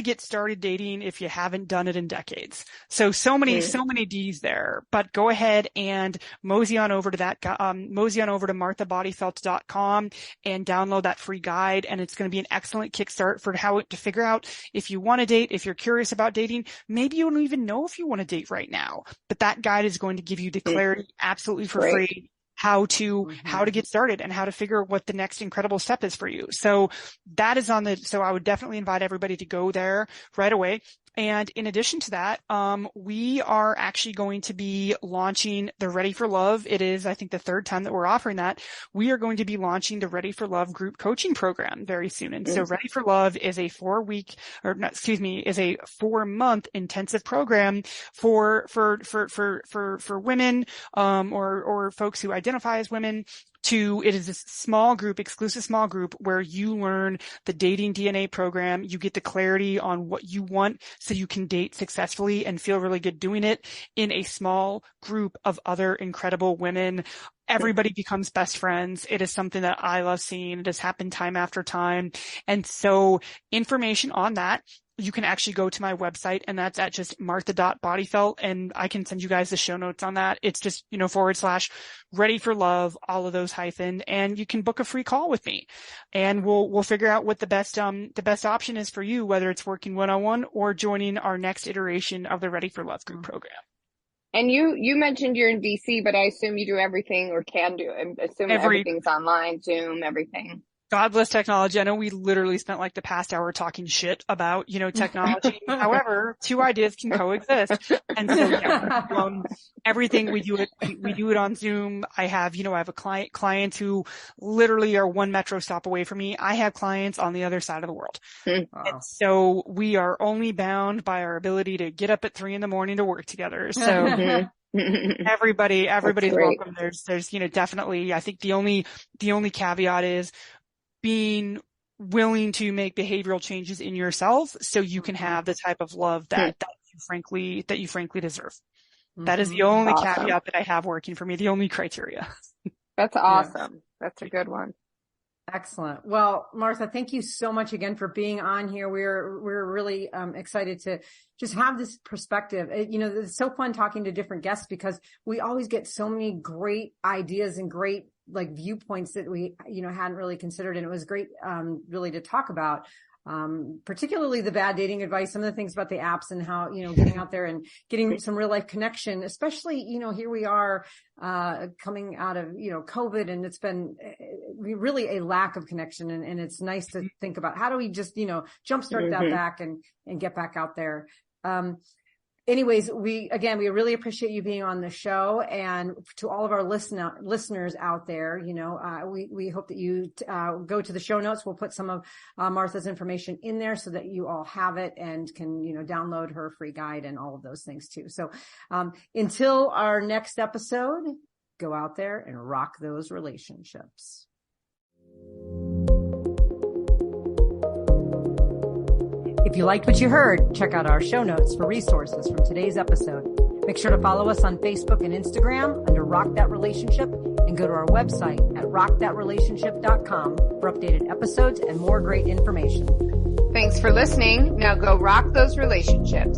get started dating if you haven't done it in decades. So many D's there, but go ahead and mosey on over to marthabodyfelt.com and download that free guide. And it's going to be an excellent kickstart for how to figure out if you want to date, if you're curious about dating. Maybe you don't even know if you want to date right now, but that guide is going to give you the clarity absolutely for free. How to get started and how to figure what the next incredible step is for you. So that is so I would definitely invite everybody to go there right away. And in addition to that, we are actually going to be launching the Ready for Love. It is, I think, the third time that we're offering that. We are going to be launching the Ready for Love group coaching program very soon. And so Ready for Love is a 4-month intensive program for women, or folks who identify as women. It is a exclusive small group where you learn the dating DNA program. You get the clarity on what you want so you can date successfully and feel really good doing it in a small group of other incredible women. Everybody becomes best friends. It is something that I love seeing. It has happened time after time. And so information on that, you can actually go to my website, and that's at just martha.bodyfelt, and I can send you guys the show notes on that. It's just, /Ready for Love, all of those hyphen, and you can book a free call with me, and we'll figure out what the best option is for you, whether it's working one-on-one or joining our next iteration of the Ready for Love group program. And you mentioned you're in DC, but I assume you do everything, or can do. I assume everything's online, Zoom, everything. God bless technology. I know we literally spent like the past hour talking shit about, technology. However, two ideas can coexist. And so, everything we do it on Zoom. I have a clients who literally are one metro stop away from me. I have clients on the other side of the world. And so we are only bound by our ability to get up at 3 a.m. to work together. So everybody's welcome. There's, definitely, I think the only caveat is being willing to make behavioral changes in yourself so you can have the type of love that you frankly deserve. That is the only caveat that I have working for me, the only criteria. That's awesome. Yes. That's a good one. Excellent. Well, Martha, thank you so much again for being on here. We're really excited to just have this perspective. It's so fun talking to different guests because we always get so many great ideas and great viewpoints that we hadn't really considered, and it was great really to talk about. Particularly the bad dating advice, some of the things about the apps and how, getting out there and getting some real life connection, especially, here we are, coming out of, COVID, and it's been really a lack of connection. And it's nice to think about how do we just, jumpstart that back and get back out there. Anyways, we really appreciate you being on the show, and to all of our listeners out there, we hope that you go to the show notes. We'll put some of Martha's information in there so that you all have it and can, download her free guide and all of those things too. So, until our next episode, go out there and rock those relationships. If you liked what you heard, check out our show notes for resources from today's episode. Make sure to follow us on Facebook and Instagram under Rock That Relationship, and go to our website at rockthatrelationship.com for updated episodes and more great information. Thanks for listening. Now go rock those relationships.